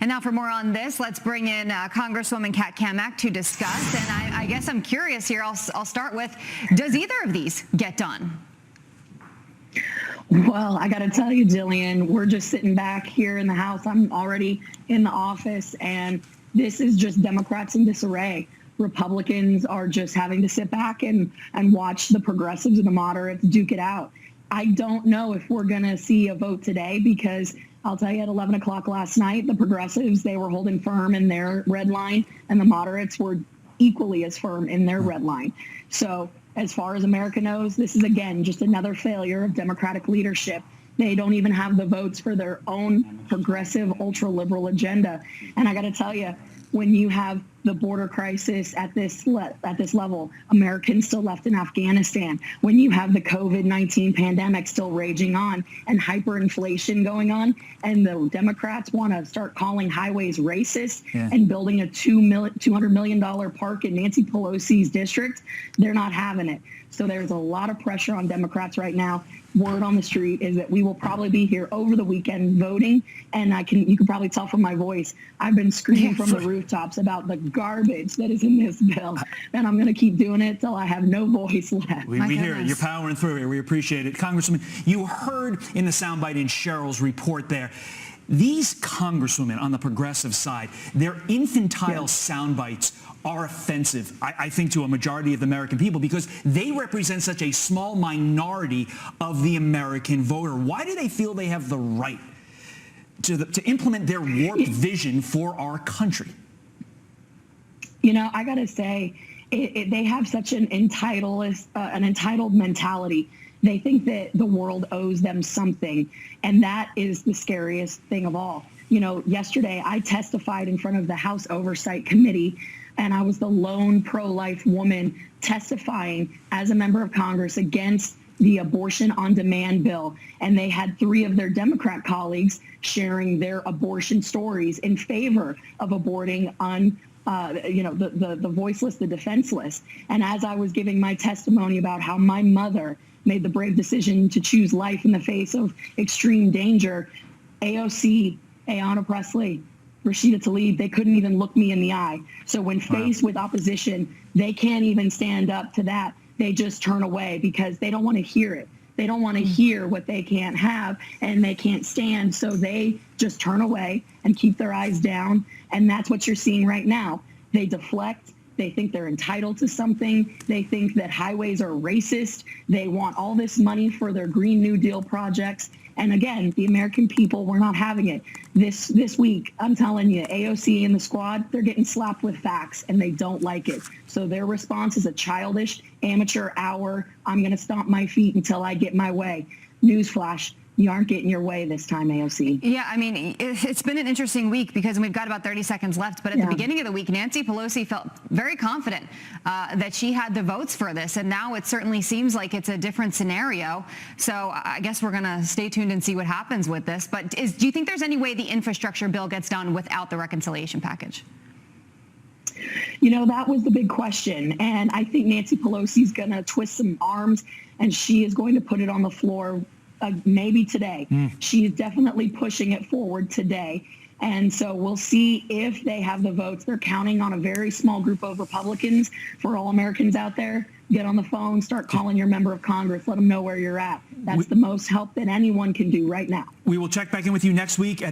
And now for more on this, let's bring in Congresswoman Cammack to discuss. And I guess I'm curious here. I'll start with, does either of these get done? Well, I got to tell you, Jillian, we're just sitting back here in the House. I'm already in the office, and this is just Democrats in disarray. Republicans are just having to sit back and watch the progressives and the moderates duke it out. I don't know if we're going to see a vote today, because I'll tell you, at 11 o'clock last night, the progressives, they were holding firm in their red line, and the moderates were equally as firm in their red line. So as far as America knows, this is, again, just another failure of Democratic leadership. They don't even have the votes for their own progressive, ultra-liberal agenda. And I got to tell you, when you have the border crisis at this level, Americans still left in Afghanistan, when you have the COVID-19 pandemic still raging on and hyperinflation going on, and the Democrats want to start calling highways racist and building a $200 million park in Nancy Pelosi's district, they're not having it. So there's a lot of pressure on Democrats right now. Word on the street is that we will probably be here over the weekend voting, and you can probably tell from my voice, I've been screaming from the rooftops about the garbage that is in this bill, and I'm going to keep doing it till I have no voice left. We hear it. You're powering through here. We appreciate it. Congresswoman, you heard in the soundbite in Cheryl's report there, these congresswomen on the progressive side, their infantile sound bites are offensive, I think, to a majority of the American people, because they represent such a small minority of the American voter. Why do they feel they have the right to implement their warped vision for our country? You know, I got to say, they have such an entitled mentality. They think that the world owes them something, and that is the scariest thing of all. You know, yesterday I testified in front of the House Oversight Committee, and I was the lone pro-life woman testifying as a member of Congress against the abortion on demand bill. And they had 3 of their Democrat colleagues sharing their abortion stories in favor of aborting on the voiceless, the defenseless. And as I was giving my testimony about how my mother made the brave decision to choose life in the face of extreme danger, AOC, Ayanna Pressley, Rashida Tlaib, they couldn't even look me in the eye. So when faced with opposition, they can't even stand up to that. They just turn away because they don't want to hear it. They don't want to hear what they can't have and they can't stand. So they just turn away and keep their eyes down. And that's what you're seeing right now. They deflect. They think they're entitled to something. They think that highways are racist. They want all this money for their Green New Deal projects. And again, the American people, we're not having it. This week, I'm telling you, AOC and the squad, they're getting slapped with facts, and they don't like it. So their response is a childish, amateur hour. I'm going to stomp my feet until I get my way. Newsflash. You aren't getting your way this time, AOC. Yeah, I mean, it's been an interesting week because we've got about 30 seconds left. But at the beginning of the week, Nancy Pelosi felt very confident that she had the votes for this. And now it certainly seems like it's a different scenario. So I guess we're going to stay tuned and see what happens with this. But do you think there's any way the infrastructure bill gets done without the reconciliation package? You know, that was the big question. And I think Nancy Pelosi's going to twist some arms, and she is going to put it on the floor maybe today. She is definitely pushing it forward today. And so we'll see if they have the votes. They're counting on a very small group of Republicans. For all Americans out there, get on the phone, start calling your member of Congress, let them know where you're at. That's the most help that anyone can do right now. We will check back in with you next week.